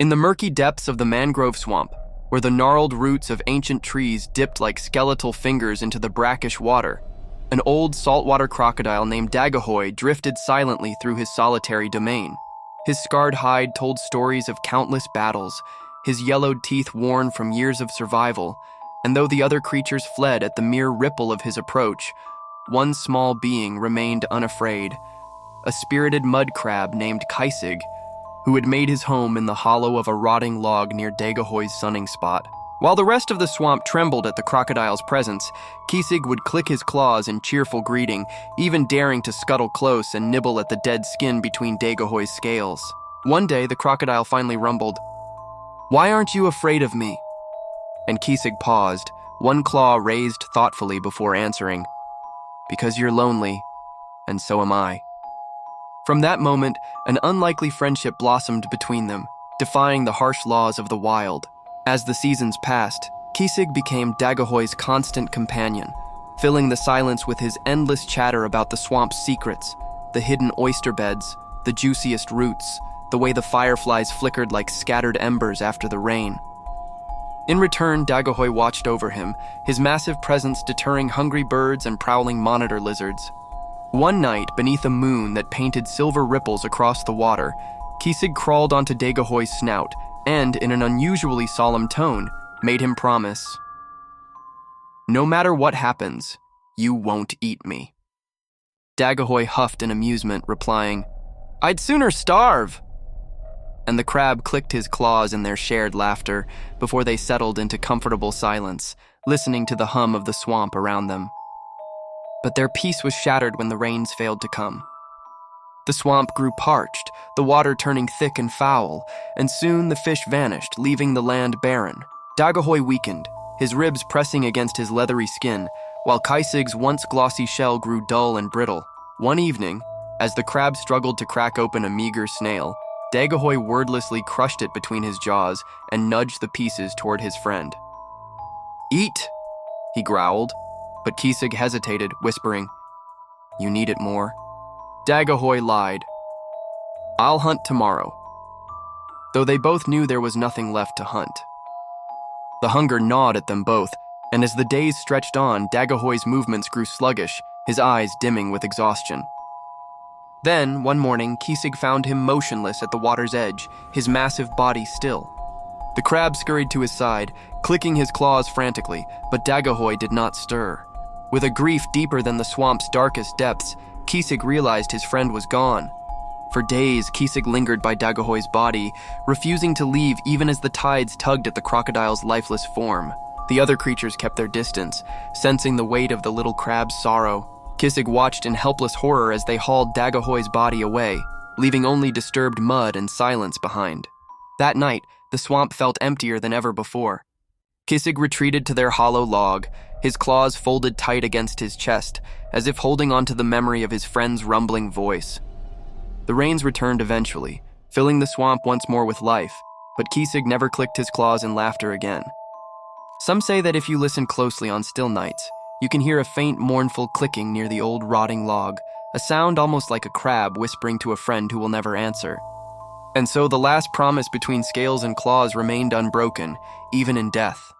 In the murky depths of the mangrove swamp, where the gnarled roots of ancient trees dipped like skeletal fingers into the brackish water, an old saltwater crocodile named Dagohoy drifted silently through his solitary domain. His scarred hide told stories of countless battles, his yellowed teeth worn from years of survival, and though the other creatures fled at the mere ripple of his approach, one small being remained unafraid, a spirited mud crab named Kaisig, who had made his home in the hollow of a rotting log near Dagohoy's sunning spot. While the rest of the swamp trembled at the crocodile's presence, Kaisig would click his claws in cheerful greeting, even daring to scuttle close and nibble at the dead skin between Dagohoy's scales. One day, the crocodile finally rumbled, "Why aren't you afraid of me?" And Kaisig paused, one claw raised thoughtfully before answering, "Because you're lonely, and so am I." From that moment, an unlikely friendship blossomed between them, defying the harsh laws of the wild. As the seasons passed, Kaisig became Dagohoy's constant companion, filling the silence with his endless chatter about the swamp's secrets, the hidden oyster beds, the juiciest roots, the way the fireflies flickered like scattered embers after the rain. In return, Dagohoy watched over him, his massive presence deterring hungry birds and prowling monitor lizards. One night, beneath a moon that painted silver ripples across the water, Kaisig crawled onto Dagohoy's snout and, in an unusually solemn tone, made him promise, "No matter what happens, you won't eat me." Dagohoy huffed in amusement, replying, "I'd sooner starve!" And the crab clicked his claws in their shared laughter before they settled into comfortable silence, listening to the hum of the swamp around them. But their peace was shattered when the rains failed to come. The swamp grew parched, the water turning thick and foul, and soon the fish vanished, leaving the land barren. Dagohoy weakened, his ribs pressing against his leathery skin, while Kaisig's once glossy shell grew dull and brittle. One evening, as the crab struggled to crack open a meager snail, Dagohoy wordlessly crushed it between his jaws and nudged the pieces toward his friend. "Eat," he growled, but Kaisig hesitated, whispering, "You need it more." Dagohoy lied, "I'll hunt tomorrow," though they both knew there was nothing left to hunt. The hunger gnawed at them both, and as the days stretched on, Dagohoy's movements grew sluggish, his eyes dimming with exhaustion. Then, one morning, Kaisig found him motionless at the water's edge, his massive body still. The crab scurried to his side, clicking his claws frantically, but Dagohoy did not stir. With a grief deeper than the swamp's darkest depths, Kaisig realized his friend was gone. For days, Kaisig lingered by Dagohoy's body, refusing to leave even as the tides tugged at the crocodile's lifeless form. The other creatures kept their distance, sensing the weight of the little crab's sorrow. Kaisig watched in helpless horror as they hauled Dagohoy's body away, leaving only disturbed mud and silence behind. That night, the swamp felt emptier than ever before. Kaisig retreated to their hollow log, his claws folded tight against his chest, as if holding on to the memory of his friend's rumbling voice. The rains returned eventually, filling the swamp once more with life, but Kaisig never clicked his claws in laughter again. Some say that if you listen closely on still nights, you can hear a faint, mournful clicking near the old rotting log, a sound almost like a crab whispering to a friend who will never answer. And so the last promise between scales and claws remained unbroken, even in death.